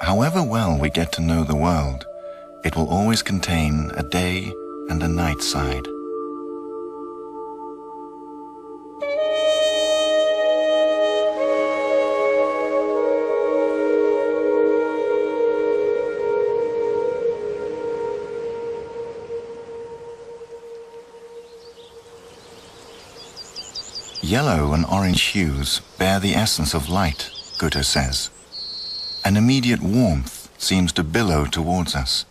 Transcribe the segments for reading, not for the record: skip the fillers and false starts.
However well we get to know the world, it will always contain a day and a night side. Yellow and orange hues bear the essence of light, Goethe says. An immediate warmth seems to billow towards us.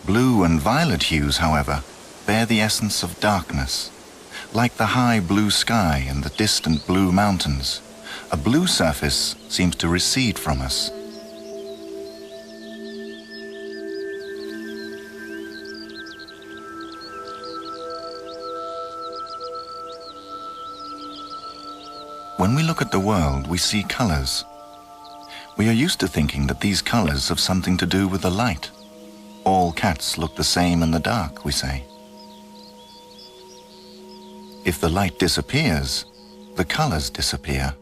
Blue and violet hues, however, bear the essence of darkness. Like the high blue sky and the distant blue mountains, a blue surface seems to recede from us. When we look at the world, we see colors. We are used to thinking that these colors have something to do with the light. All cats look the same in the dark, we say. If the light disappears, the colors disappear.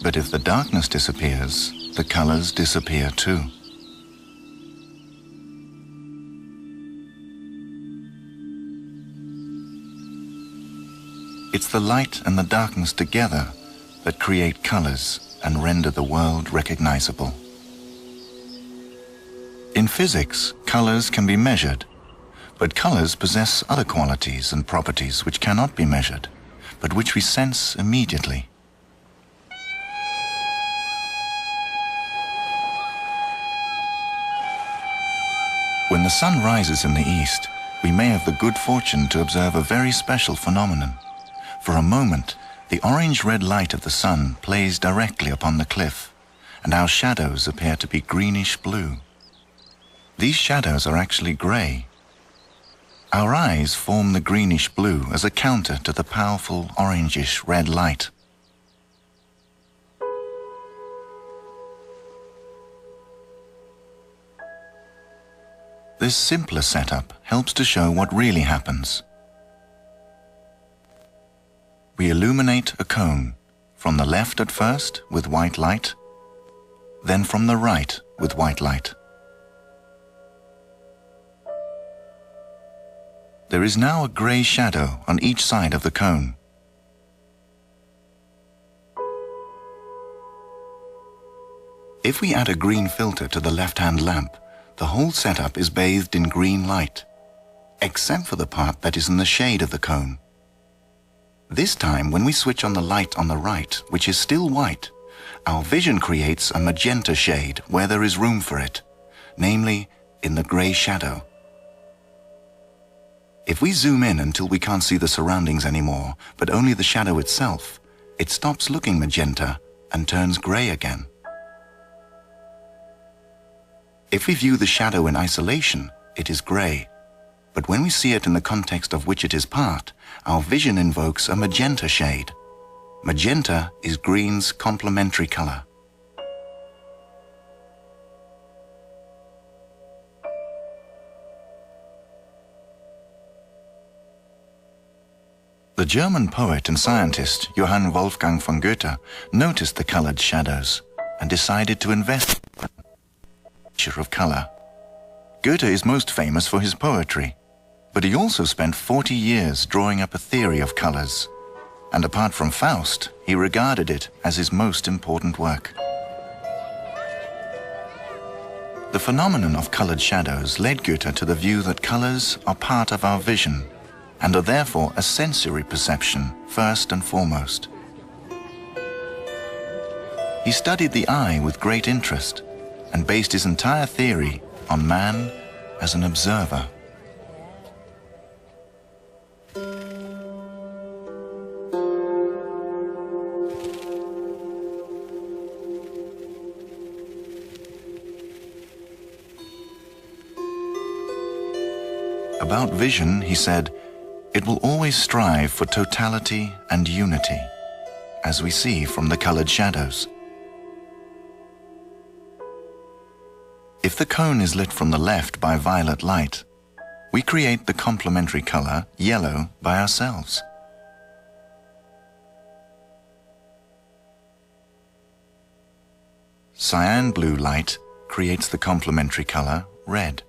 But if the darkness disappears, the colors disappear too. It's the light and the darkness together that create colors and render the world recognizable. In physics, colors can be measured, but colors possess other qualities and properties which cannot be measured, but which we sense immediately. When the sun rises in the east, we may have the good fortune to observe a very special phenomenon. For a moment, the orange-red light of the sun plays directly upon the cliff, and our shadows appear to be greenish-blue. These shadows are actually grey. Our eyes form the greenish-blue as a counter to the powerful orangish-red light. This simpler setup helps to show what really happens. We illuminate a cone, from the left at first with white light, then from the right with white light. There is now a grey shadow on each side of the cone. If we add a green filter to the left-hand lamp, the whole setup is bathed in green light, except for the part that is in the shade of the cone. This time, when we switch on the light on the right, which is still white, our vision creates a magenta shade where there is room for it, namely in the grey shadow. If we zoom in until we can't see the surroundings anymore, but only the shadow itself, it stops looking magenta and turns grey again. If we view the shadow in isolation, it is grey, but when we see it in the context of which it is part, our vision invokes a magenta shade. Magenta is green's complementary color. The German poet and scientist Johann Wolfgang von Goethe noticed the colored shadows and decided to investigate the nature of color. Goethe is most famous for his poetry, but he also spent 40 years drawing up a theory of colors, and apart from Faust, he regarded it as his most important work. The phenomenon of colored shadows led Goethe to the view that colors are part of our vision and are therefore a sensory perception first and foremost. He studied the eye with great interest and based his entire theory on man as an observer. About vision, he said, "It will always strive for totality and unity, as we see from the colored shadows. If the cone is lit from the left by violet light, we create the complementary color yellow by ourselves. Cyan blue light creates the complementary color red.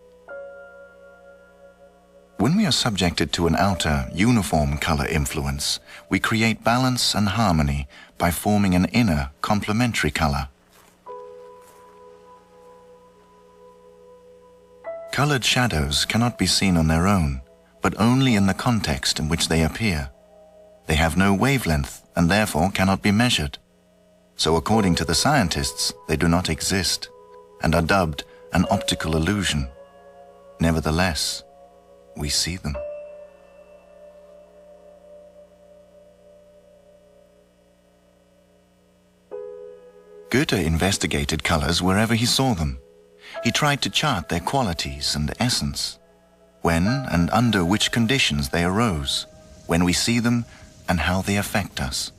When we are subjected to an outer, uniform color influence, we create balance and harmony by forming an inner, complementary color. Colored shadows cannot be seen on their own, but only in the context in which they appear. They have no wavelength and therefore cannot be measured. So according to the scientists, they do not exist and are dubbed an optical illusion. Nevertheless, we see them. Goethe investigated colors wherever he saw them. He tried to chart their qualities and essence, when and under which conditions they arose, when we see them, and how they affect us.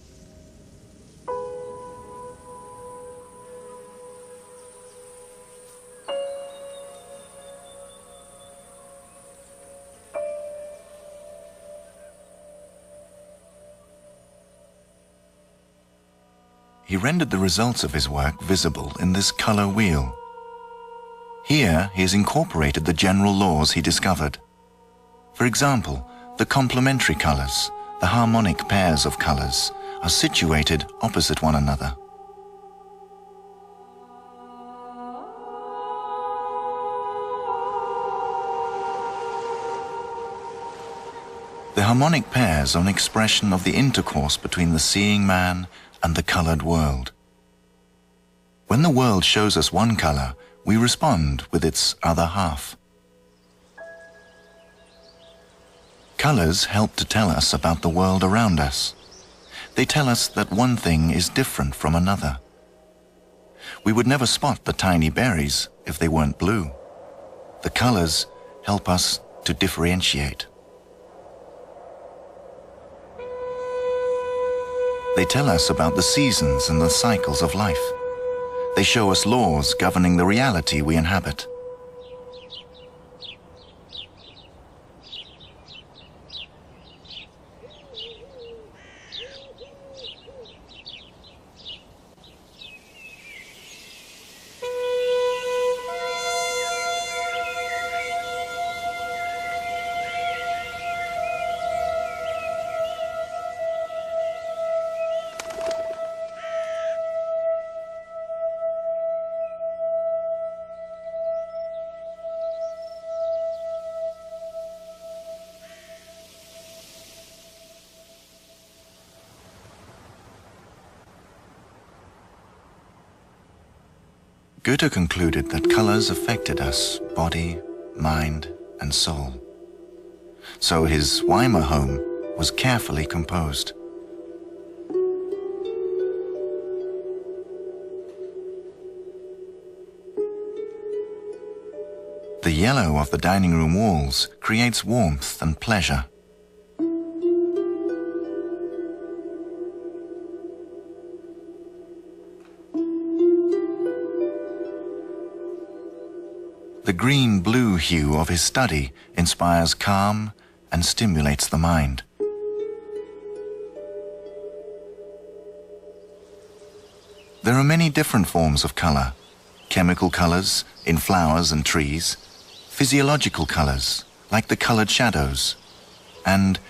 He rendered the results of his work visible in this color wheel. Here he has incorporated the general laws he discovered. For example, the complementary colors, the harmonic pairs of colors, are situated opposite one another. The harmonic pairs are an expression of the intercourse between the seeing man and the colored world. When the world shows us one color, we respond with its other half. Colors help to tell us about the world around us. They tell us that one thing is different from another. We would never spot the tiny berries if they weren't blue. The colors help us to differentiate. They tell us about the seasons and the cycles of life. They show us laws governing the reality we inhabit. Goethe concluded that colors affected us, body, mind, and soul. So his Weimar home was carefully composed. The yellow of the dining room walls creates warmth and pleasure. The green-blue hue of his study inspires calm and stimulates the mind. There are many different forms of color: chemical colors in flowers and trees, physiological colors like the colored shadows, and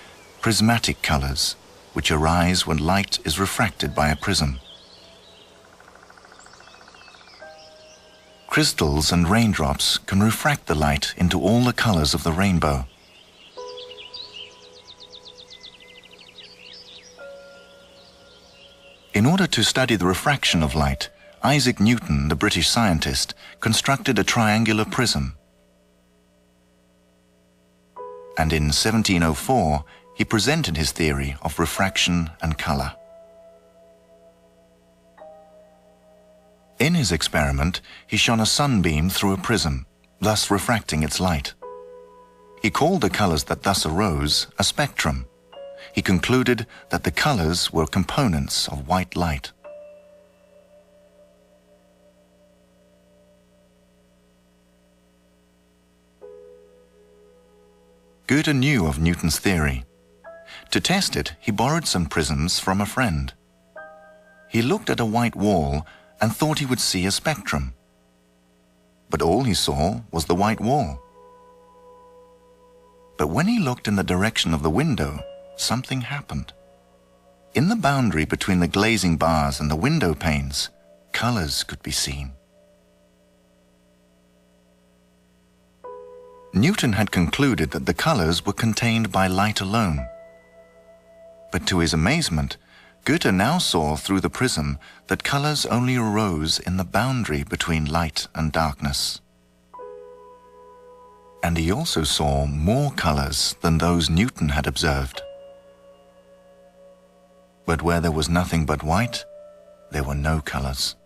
prismatic colors which arise when light is refracted by a prism. Crystals and raindrops can refract the light into all the colors of the rainbow. In order to study the refraction of light, Isaac Newton, the British scientist, constructed a triangular prism. And in 1704, he presented his theory of refraction and color. In his experiment, he shone a sunbeam through a prism, thus refracting its light. He called the colors that thus arose a spectrum. He concluded that the colors were components of white light. Goethe knew of Newton's theory. To test it, he borrowed some prisms from a friend. He looked at a white wall and thought he would see a spectrum. But all he saw was the white wall. But when he looked in the direction of the window, something happened. In the boundary between the glazing bars and the window panes, colors could be seen. Newton had concluded that the colors were contained by light alone. But to his amazement, Goethe now saw through the prism that colors only arose in the boundary between light and darkness. And he also saw more colors than those Newton had observed. But where there was nothing but white, there were no colors.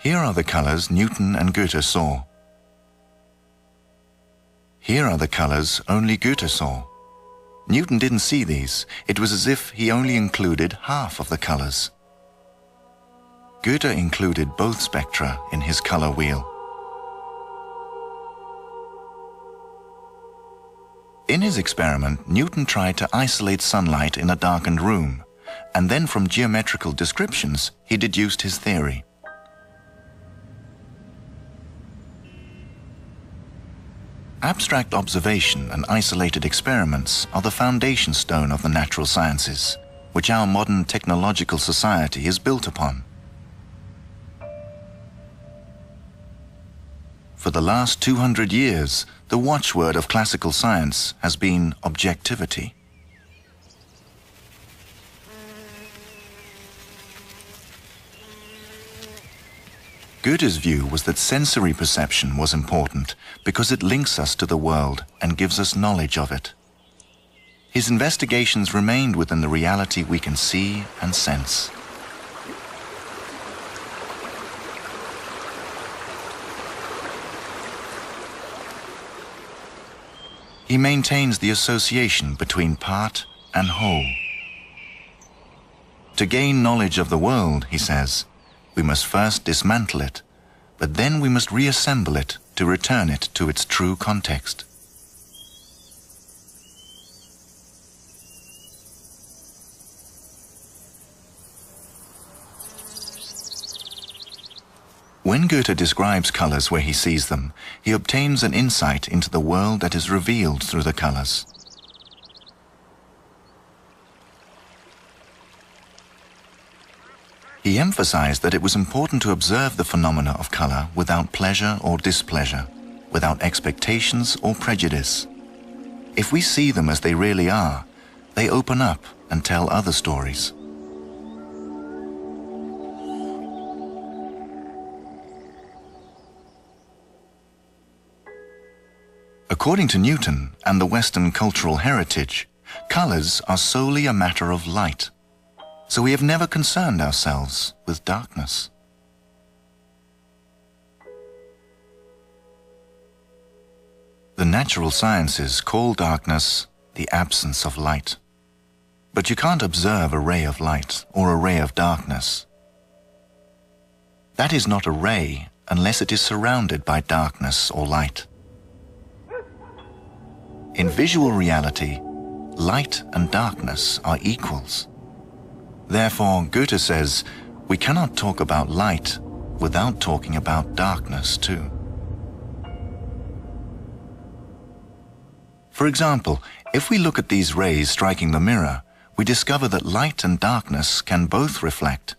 Here are the colors Newton and Goethe saw. Here are the colors only Goethe saw. Newton didn't see these. It was as if he only included half of the colors. Goethe included both spectra in his color wheel. In his experiment, Newton tried to isolate sunlight in a darkened room, and then from geometrical descriptions, he deduced his theory. Abstract observation and isolated experiments are the foundation stone of the natural sciences, which our modern technological society is built upon. For the last 200 years, the watchword of classical science has been objectivity. Goethe's view was that sensory perception was important because it links us to the world and gives us knowledge of it. His investigations remained within the reality we can see and sense. He maintains the association between part and whole. To gain knowledge of the world, he says, we must first dismantle it, but then we must reassemble it to return it to its true context. When Goethe describes colors where he sees them, he obtains an insight into the world that is revealed through the colors. He emphasized that it was important to observe the phenomena of color without pleasure or displeasure, without expectations or prejudice. If we see them as they really are, they open up and tell other stories. According to Newton and the Western cultural heritage, colors are solely a matter of light. So we have never concerned ourselves with darkness. The natural sciences call darkness the absence of light. But you can't observe a ray of light or a ray of darkness. That is not a ray unless it is surrounded by darkness or light. In visual reality, light and darkness are equals. Therefore, Goethe says, we cannot talk about light without talking about darkness too. For example, if we look at these rays striking the mirror, we discover that light and darkness can both reflect.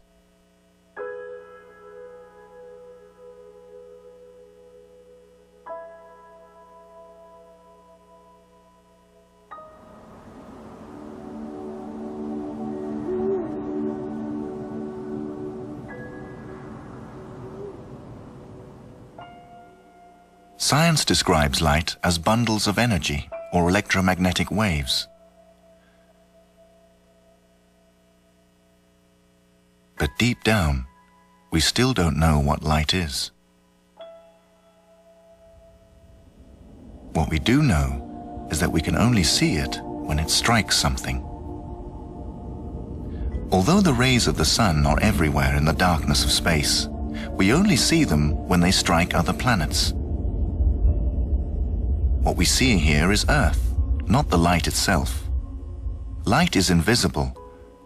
Science describes light as bundles of energy or electromagnetic waves. But deep down, we still don't know what light is. What we do know is that we can only see it when it strikes something. Although the rays of the sun are everywhere in the darkness of space, we only see them when they strike other planets. What we see here is Earth, not the light itself. Light is invisible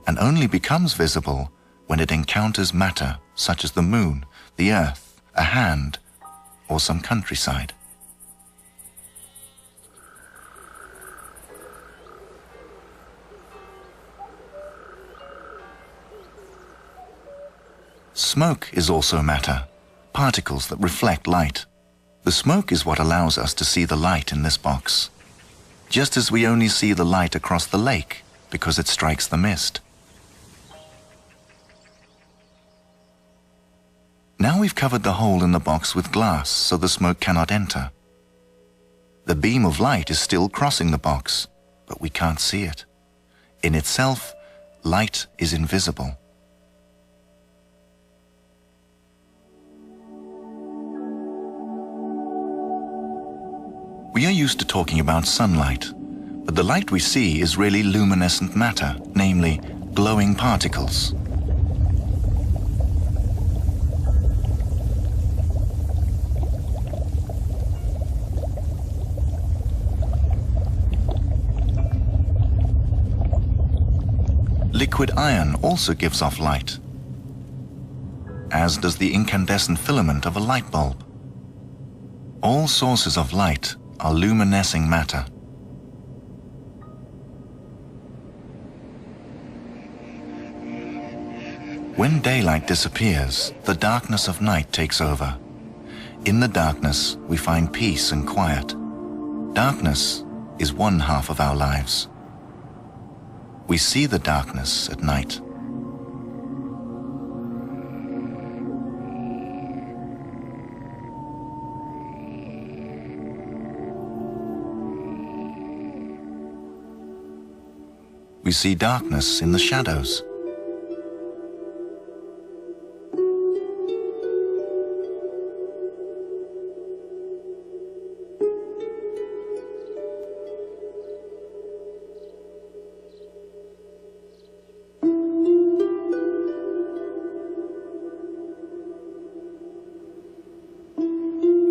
and only becomes visible when it encounters matter such as the moon, the Earth, a hand, or some countryside. Smoke is also matter, particles that reflect light. The smoke is what allows us to see the light in this box, just as we only see the light across the lake because it strikes the mist. Now we've covered the hole in the box with glass so the smoke cannot enter. The beam of light is still crossing the box, but we can't see it. In itself, light is invisible. We are used to talking about sunlight, but the light we see is really luminescent matter, namely glowing particles. Liquid iron also gives off light, as does the incandescent filament of a light bulb. All sources of light are luminescing matter. When daylight disappears, the darkness of night takes over. In the darkness, we find peace and quiet. Darkness is one half of our lives. We see the darkness at night. We see darkness in the shadows.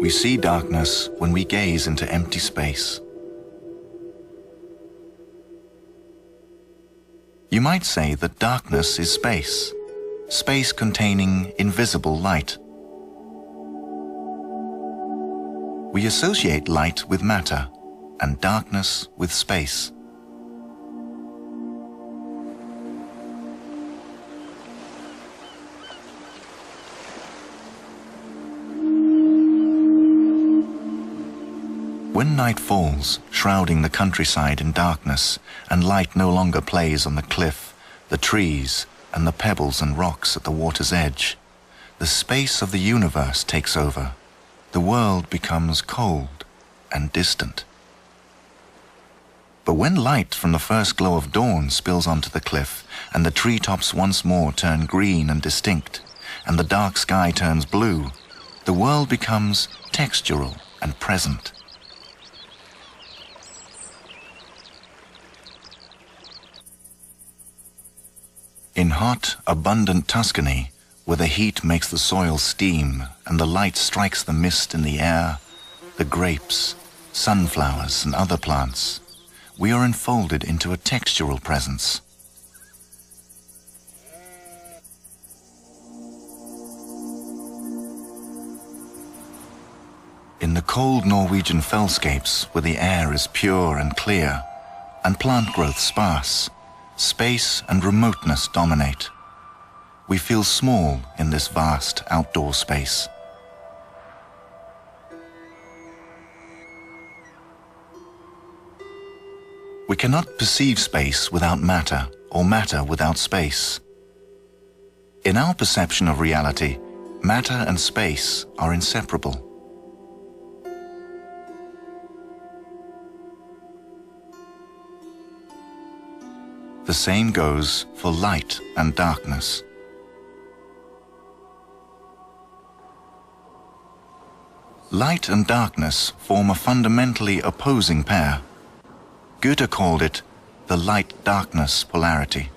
We see darkness when we gaze into empty space. You might say that darkness is space, space containing invisible light. We associate light with matter and darkness with space. When night falls, shrouding the countryside in darkness, and light no longer plays on the cliff, the trees, and the pebbles and rocks at the water's edge, the space of the universe takes over. The world becomes cold and distant. But when light from the first glow of dawn spills onto the cliff, and the treetops once more turn green and distinct, and the dark sky turns blue, the world becomes textural and present. In hot, abundant Tuscany, where the heat makes the soil steam and the light strikes the mist in the air, the grapes, sunflowers, and other plants, we are enfolded into a textural presence. In the cold Norwegian fellscapes, where the air is pure and clear, and plant growth sparse, space and remoteness dominate. We feel small in this vast outdoor space. We cannot perceive space without matter, or matter without space. In our perception of reality, matter and space are inseparable. The same goes for light and darkness. Light and darkness form a fundamentally opposing pair. Goethe called it the light-darkness polarity.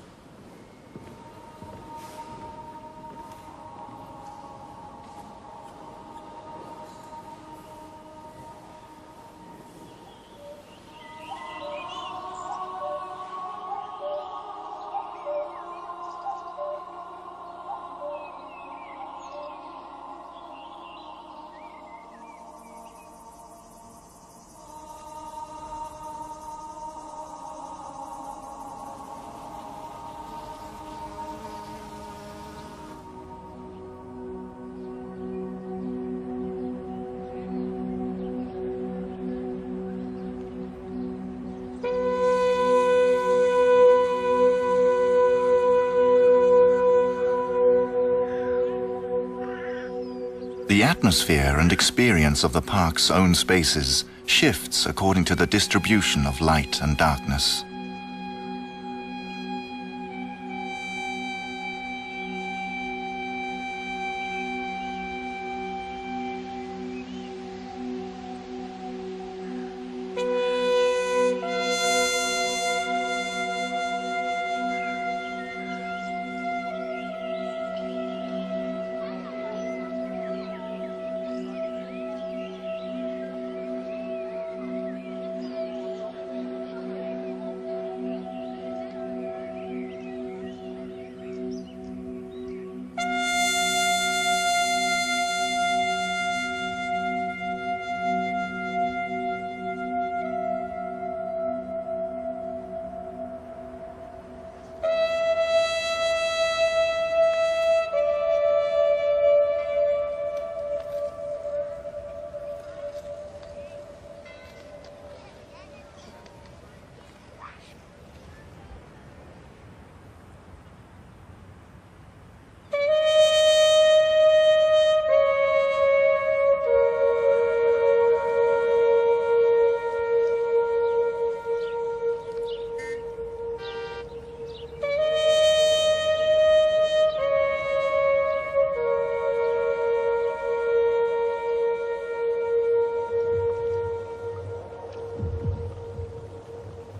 The atmosphere and experience of the park's own spaces shifts according to the distribution of light and darkness.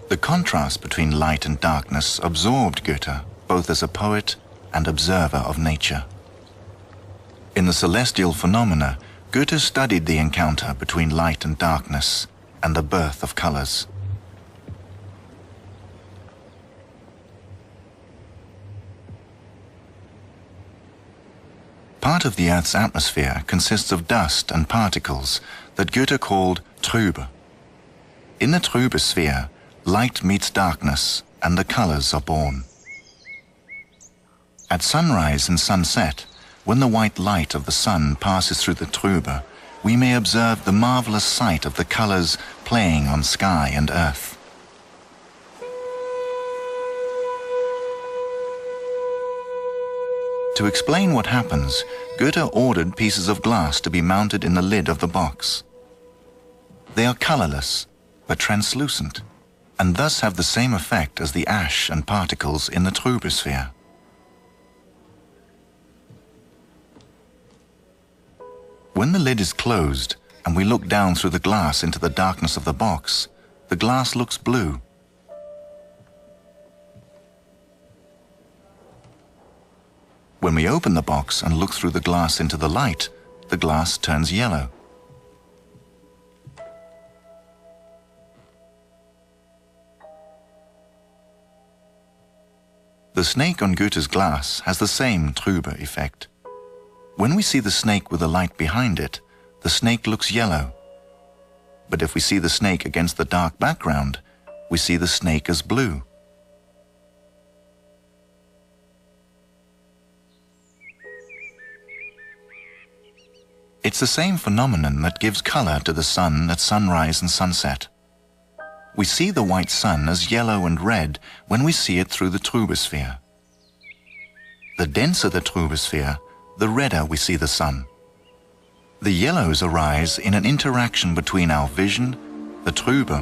The contrast between light and darkness absorbed Goethe, both as a poet and observer of nature. In the celestial phenomena, Goethe studied the encounter between light and darkness and the birth of colors. Part of the Earth's atmosphere consists of dust and particles that Goethe called Trübe. In the Trübe sphere, light meets darkness and the colors are born. At sunrise and sunset, when the white light of the sun passes through the Trübe, we may observe the marvelous sight of the colors playing on sky and earth. To explain what happens, Goethe ordered pieces of glass to be mounted in the lid of the box. They are colorless, but translucent, and thus have the same effect as the ash and particles in the Trübe sphere. When the lid is closed and we look down through the glass into the darkness of the box, the glass looks blue. When we open the box and look through the glass into the light, the glass turns yellow. The snake on Goethe's glass has the same Trübe effect. When we see the snake with the light behind it, the snake looks yellow. But if we see the snake against the dark background, we see the snake as blue. It's the same phenomenon that gives color to the sun at sunrise and sunset. We see the white sun as yellow and red when we see it through the Trübe sphere. The denser the Trübe sphere, the redder we see the sun. The yellows arise in an interaction between our vision, the Trübe,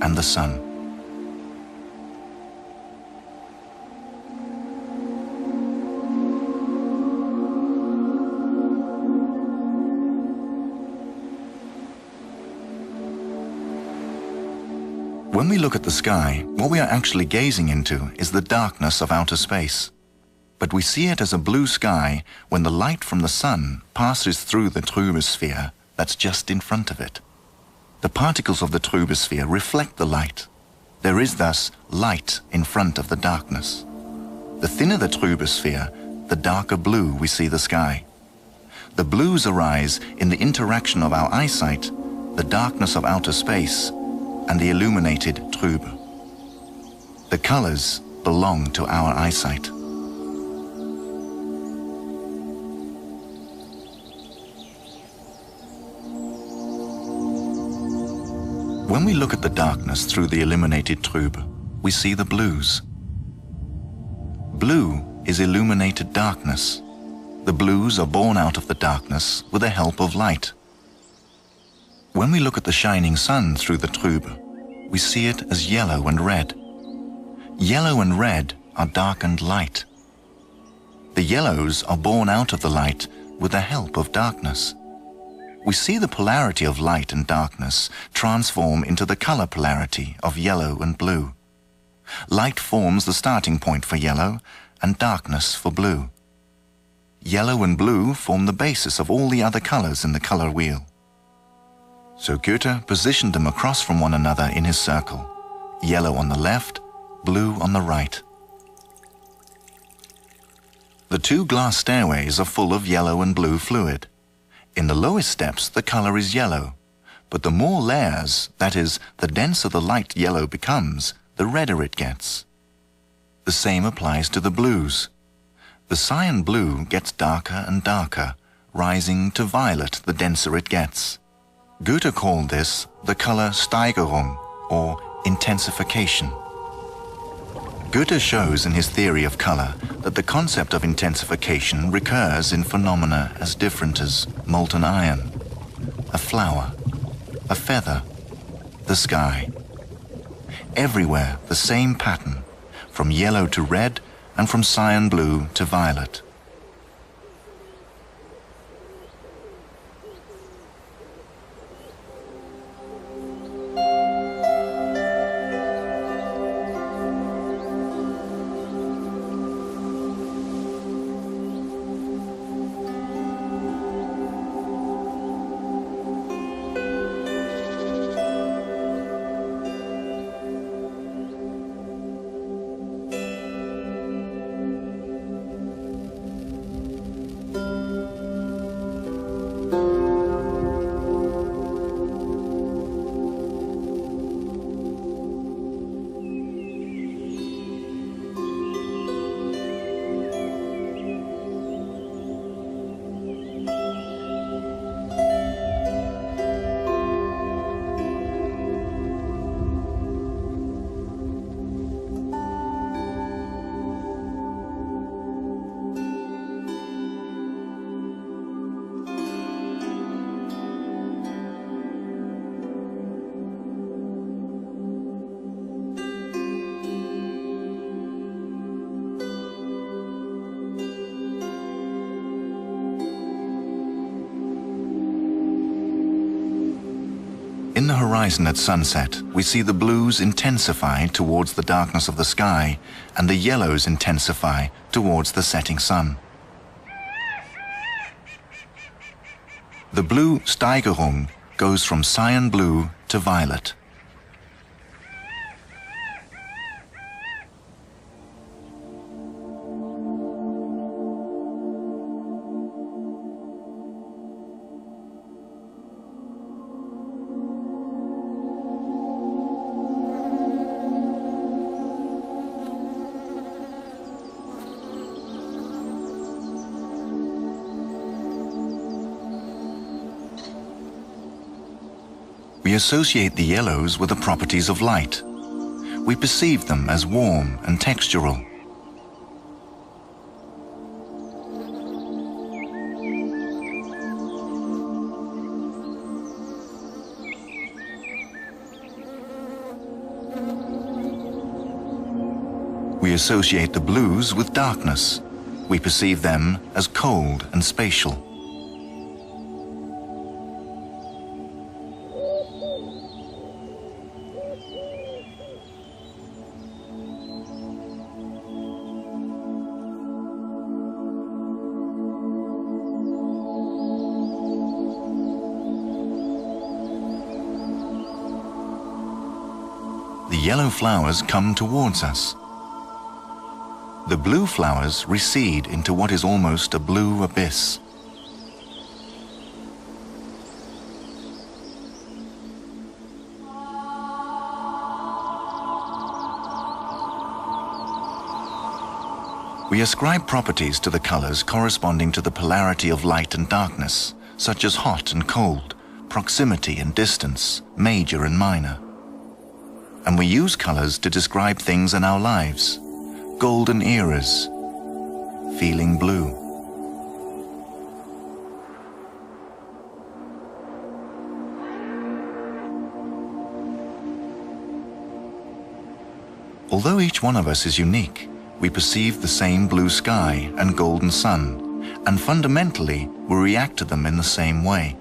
and the sun. When we look at the sky, what we are actually gazing into is the darkness of outer space. But we see it as a blue sky when the light from the sun passes through the Trübe sphere that's just in front of it. The particles of the Trübe sphere reflect the light. There is thus light in front of the darkness. The thinner the Trübe sphere, the darker blue we see the sky. The blues arise in the interaction of our eyesight, the darkness of outer space, and the illuminated Trübe. The colors belong to our eyesight. When we look at the darkness through the illuminated Trübe, we see the blues. Blue is illuminated darkness. The blues are born out of the darkness with the help of light. When we look at the shining sun through the Trübe, we see it as yellow and red. Yellow and red are darkened light. The yellows are born out of the light with the help of darkness. We see the polarity of light and darkness transform into the color polarity of yellow and blue. Light forms the starting point for yellow and darkness for blue. Yellow and blue form the basis of all the other colors in the color wheel. So Goethe positioned them across from one another in his circle, yellow on the left, blue on the right. The two glass stairways are full of yellow and blue fluid. In the lowest steps, the color is yellow, but the more layers, that is, the denser the light yellow becomes, the redder it gets. The same applies to the blues. The cyan blue gets darker and darker, rising to violet the denser it gets. Goethe called this the color Steigerung, or intensification. Goethe shows in his theory of color that the concept of intensification recurs in phenomena as different as molten iron, a flower, a feather, the sky. Everywhere the same pattern, from yellow to red and from cyan blue to violet. In the horizon at sunset, we see the blues intensify towards the darkness of the sky and the yellows intensify towards the setting sun. The blue Steigerung goes from cyan blue to violet. We associate the yellows with the properties of light. We perceive them as warm and textural. We associate the blues with darkness. We perceive them as cold and spatial. The yellow flowers come towards us. The blue flowers recede into what is almost a blue abyss. We ascribe properties to the colors corresponding to the polarity of light and darkness, such as hot and cold, proximity and distance, major and minor. And we use colors to describe things in our lives. Golden eras, feeling blue. Although each one of us is unique, we perceive the same blue sky and golden sun, and fundamentally we react to them in the same way.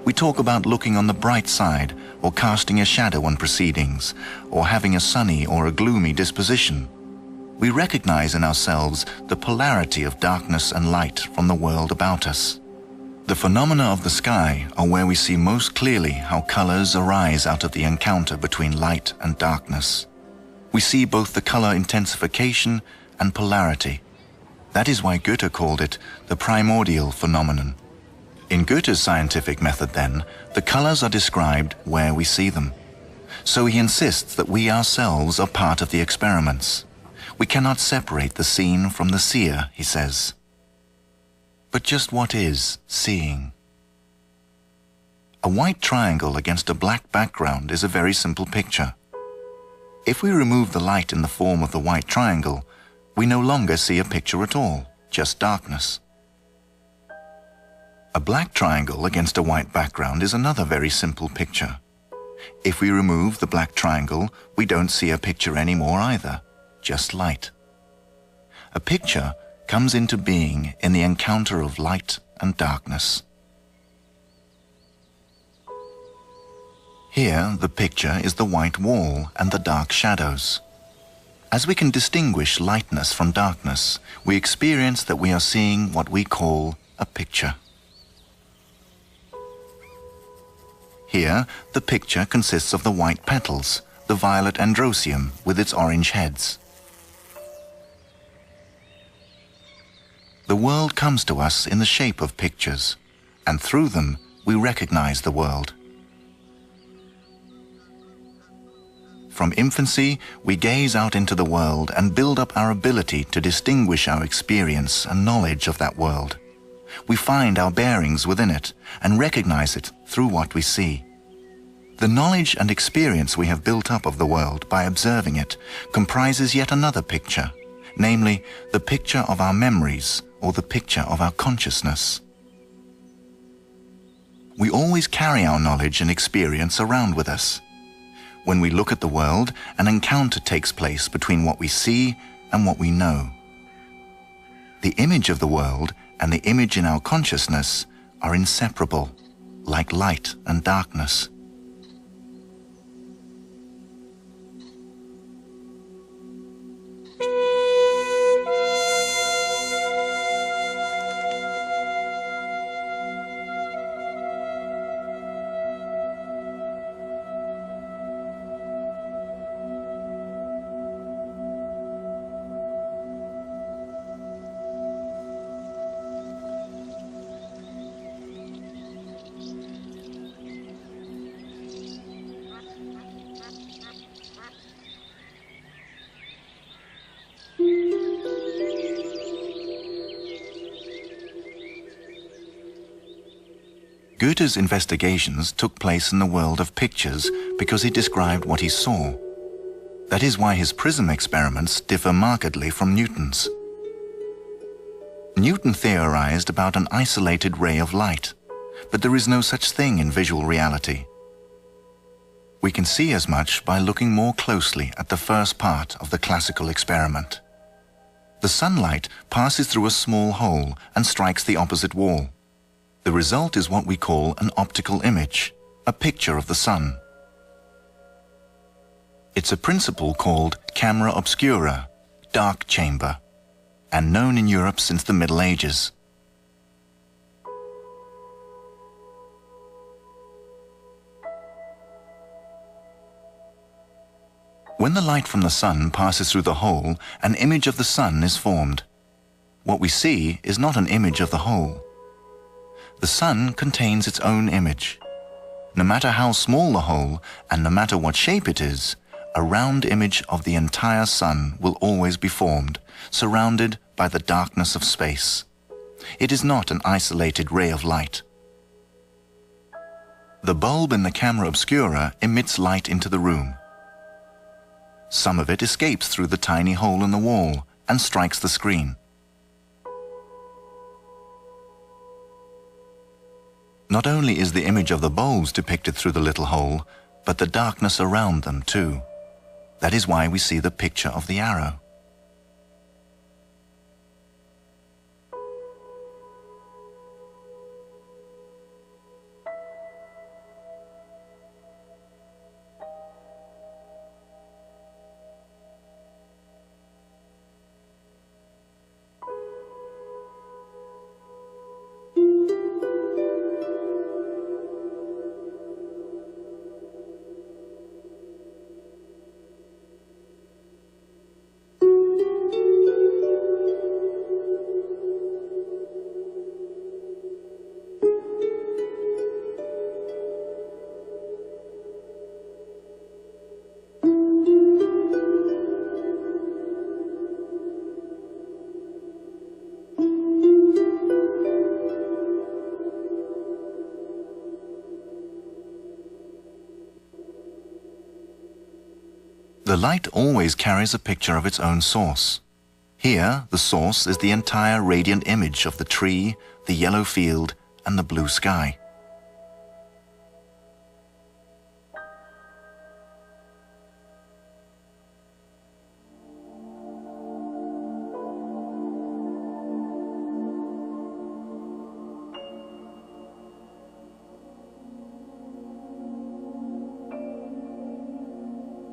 We talk about looking on the bright side, or casting a shadow on proceedings, or having a sunny or a gloomy disposition. We recognize in ourselves the polarity of darkness and light from the world about us. The phenomena of the sky are where we see most clearly how colors arise out of the encounter between light and darkness. We see both the color intensification and polarity. That is why Goethe called it the primordial phenomenon. In Goethe's scientific method, then, the colors are described where we see them. So he insists that we ourselves are part of the experiments. We cannot separate the seen from the seer, he says. But just what is seeing? A white triangle against a black background is a very simple picture. If we remove the light in the form of the white triangle, we no longer see a picture at all, just darkness. A black triangle against a white background is another very simple picture. If we remove the black triangle, we don't see a picture anymore either, just light. A picture comes into being in the encounter of light and darkness. Here, the picture is the white wall and the dark shadows. As we can distinguish lightness from darkness, we experience that we are seeing what we call a picture. Here, the picture consists of the white petals, the violet androecium with its orange heads. The world comes to us in the shape of pictures, and through them we recognize the world. From infancy, we gaze out into the world and build up our ability to distinguish our experience and knowledge of that world. We find our bearings within it and recognize it through what we see. The knowledge and experience we have built up of the world by observing it comprises yet another picture, namely the picture of our memories or the picture of our consciousness. We always carry our knowledge and experience around with us. When we look at the world, an encounter takes place between what we see and what we know. The image of the world and the image in our consciousness are inseparable, like light and darkness. Goethe's investigations took place in the world of pictures because he described what he saw. That is why his prism experiments differ markedly from Newton's. Newton theorized about an isolated ray of light, but there is no such thing in visual reality. We can see as much by looking more closely at the first part of the classical experiment. The sunlight passes through a small hole and strikes the opposite wall. The result is what we call an optical image, a picture of the sun. It's a principle called camera obscura, dark chamber, and known in Europe since the Middle Ages. When the light from the sun passes through the hole, an image of the sun is formed. What we see is not an image of the hole. The sun contains its own image. No matter how small the hole, and no matter what shape it is, a round image of the entire sun will always be formed, surrounded by the darkness of space. It is not an isolated ray of light. The bulb in the camera obscura emits light into the room. Some of it escapes through the tiny hole in the wall and strikes the screen. Not only is the image of the bulbs depicted through the little hole, but the darkness around them too. That is why we see the picture of the arrow. The light always carries a picture of its own source. Here, the source is the entire radiant image of the tree, the yellow field, and the blue sky.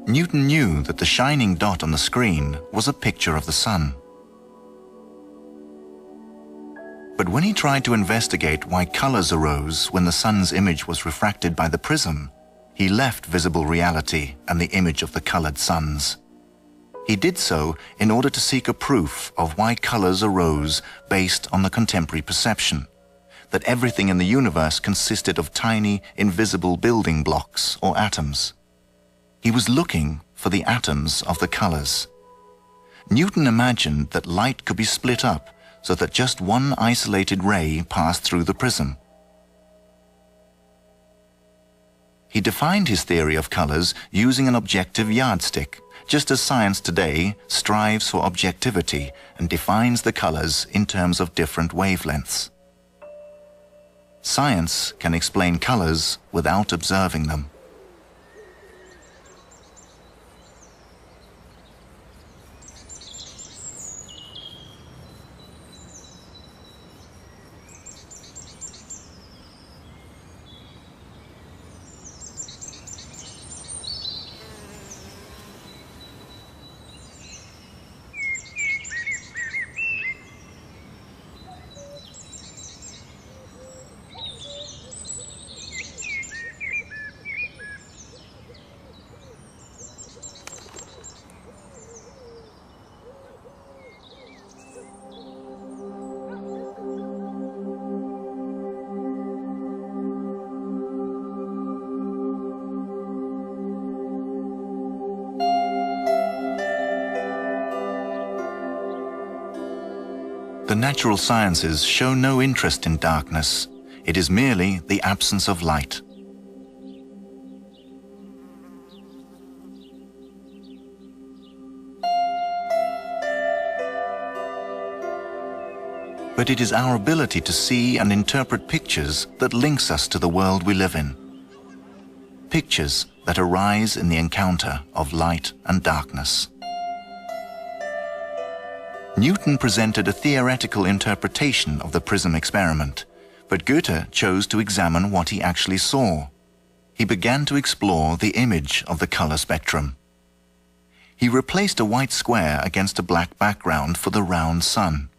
Newton knew that the shining dot on the screen was a picture of the sun. But when he tried to investigate why colors arose when the sun's image was refracted by the prism, he left visible reality and the image of the colored suns. He did so in order to seek a proof of why colors arose based on the contemporary perception, that everything in the universe consisted of tiny, invisible building blocks or atoms. He was looking for the atoms of the colors. Newton imagined that light could be split up so that just one isolated ray passed through the prism. He defined his theory of colors using an objective yardstick, just as science today strives for objectivity and defines the colors in terms of different wavelengths. Science can explain colors without observing them. The natural sciences show no interest in darkness. It is merely the absence of light. But it is our ability to see and interpret pictures that links us to the world we live in. Pictures that arise in the encounter of light and darkness. Newton presented a theoretical interpretation of the prism experiment, but Goethe chose to examine what he actually saw. He began to explore the image of the color spectrum. He replaced a white square against a black background for the round sun.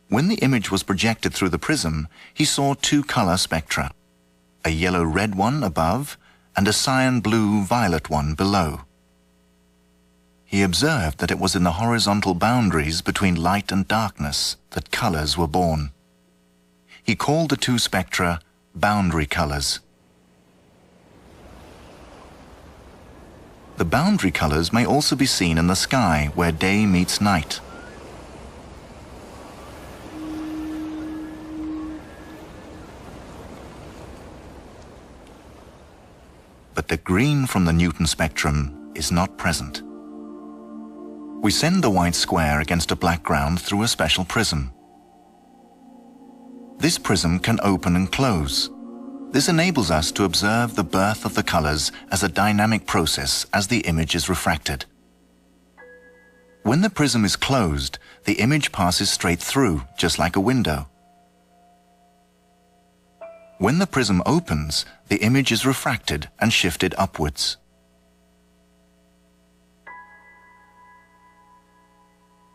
When the image was projected through the prism, he saw two color spectra, a yellow-red one above and a cyan-blue-violet one below. He observed that it was in the horizontal boundaries between light and darkness that colors were born. He called the two spectra boundary colors. The boundary colors may also be seen in the sky where day meets night. But the green from the Newton spectrum is not present. We send the white square against a black ground through a special prism. This prism can open and close. This enables us to observe the birth of the colors as a dynamic process as the image is refracted. When the prism is closed, the image passes straight through, just like a window. When the prism opens, the image is refracted and shifted upwards.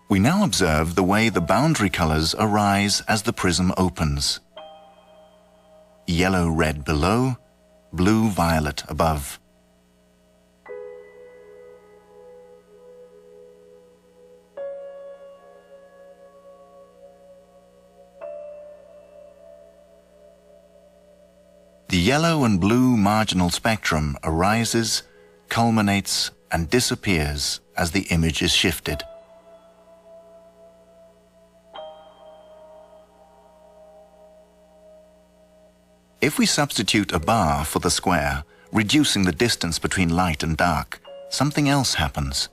We now observe the way the boundary colors arise as the prism opens. Yellow-red below, blue-violet above. The yellow and blue marginal spectrum arises, culminates, and disappears as the image is shifted. If we substitute a bar for the square, reducing the distance between light and dark, something else happens.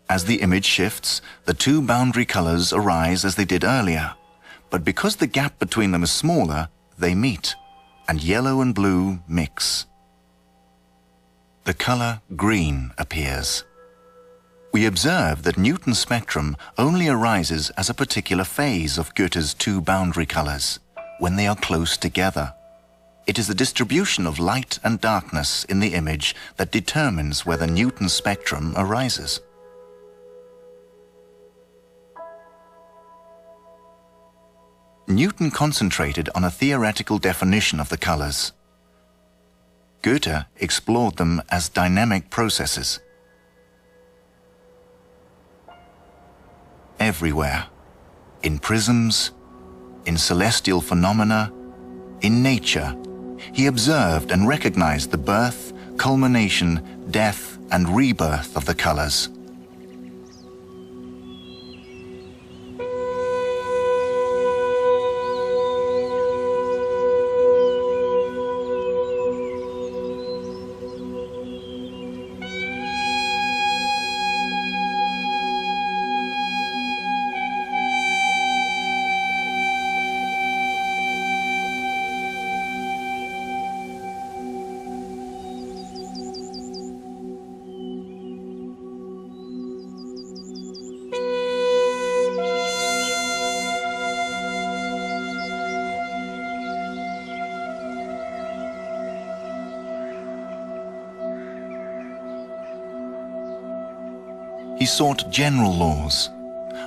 As the image shifts, the two boundary colors arise as they did earlier, but because the gap between them is smaller, they meet, and yellow and blue mix. The color green appears. We observe that Newton's spectrum only arises as a particular phase of Goethe's two boundary colors, when they are close together. It is the distribution of light and darkness in the image that determines whether Newton's spectrum arises. Newton concentrated on a theoretical definition of the colors. Goethe explored them as dynamic processes. Everywhere, in prisms, in celestial phenomena, in nature, he observed and recognized the birth, culmination, death, and rebirth of the colors. He sought general laws.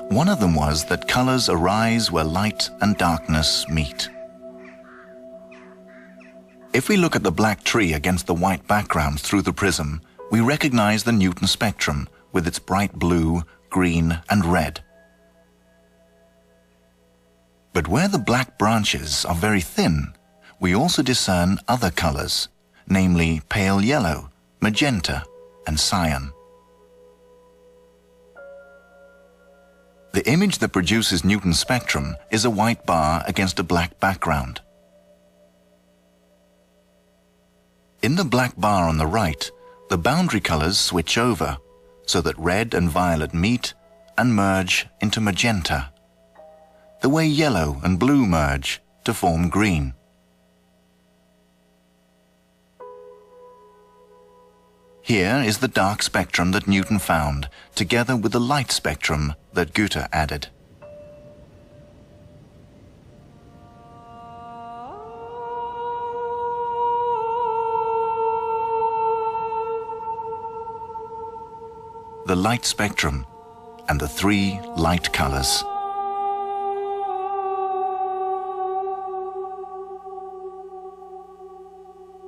One of them was that colors arise where light and darkness meet. If we look at the black tree against the white background through the prism, we recognize the Newton spectrum with its bright blue, green, and red. But where the black branches are very thin, we also discern other colors, namely pale yellow, magenta, and cyan. The image that produces Newton's spectrum is a white bar against a black background. In the black bar on the right, the boundary colors switch over, so that red and violet meet and merge into magenta, the way yellow and blue merge to form green. Here is the dark spectrum that Newton found, together with the light spectrum that Goethe added. The light spectrum and the three light colors.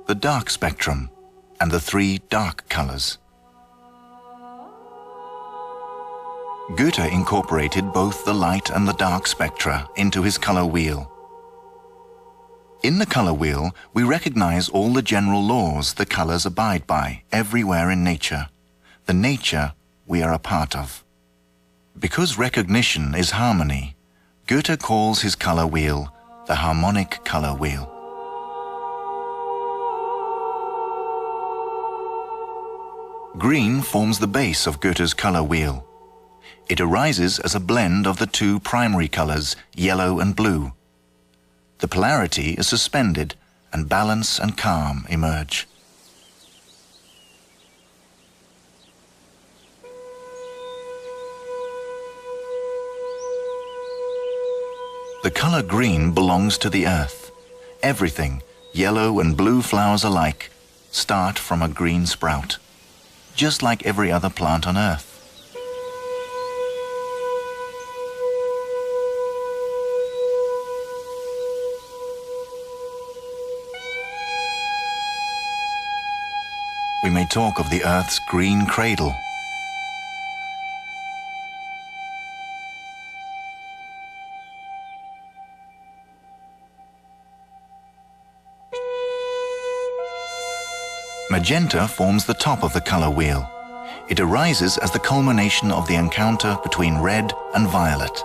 The dark spectrum and the three dark colors. Goethe incorporated both the light and the dark spectra into his color wheel. In the color wheel, we recognize all the general laws the colors abide by everywhere in nature, the nature we are a part of. Because recognition is harmony, Goethe calls his color wheel the harmonic color wheel. Green forms the base of Goethe's color wheel. It arises as a blend of the two primary colors, yellow and blue. The polarity is suspended, and balance and calm emerge. The color green belongs to the earth. Everything, yellow and blue flowers alike, start from a green sprout, just like every other plant on earth. We may talk of the earth's green cradle. Magenta forms the top of the color wheel. It arises as the culmination of the encounter between red and violet.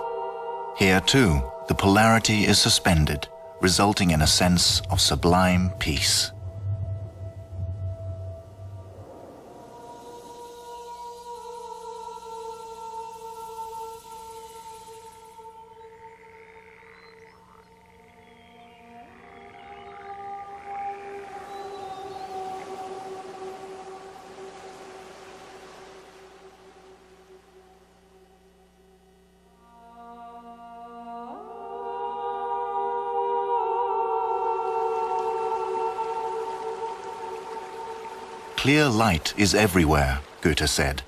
Here too, the polarity is suspended, resulting in a sense of sublime peace. Clear light is everywhere, Goethe said.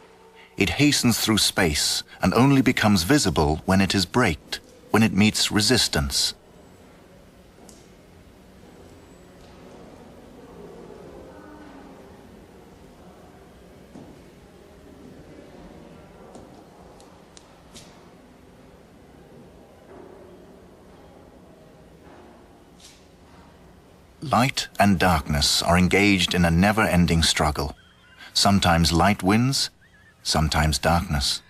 It hastens through space and only becomes visible when it is braked, when it meets resistance. Light and darkness are engaged in a never-ending struggle. Sometimes light wins, sometimes darkness.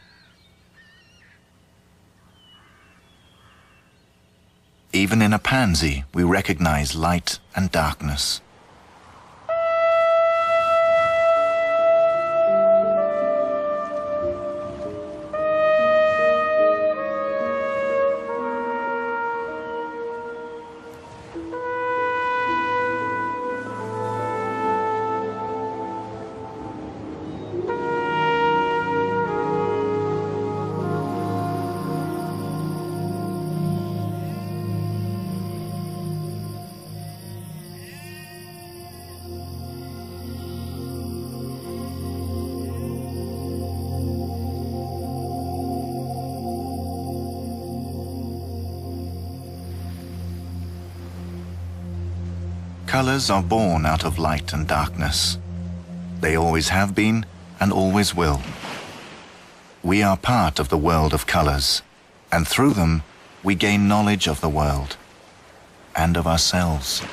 Even in a pansy, we recognize light and darkness. Colors are born out of light and darkness. They always have been and always will. We are part of the world of colors, and through them we gain knowledge of the world and of ourselves.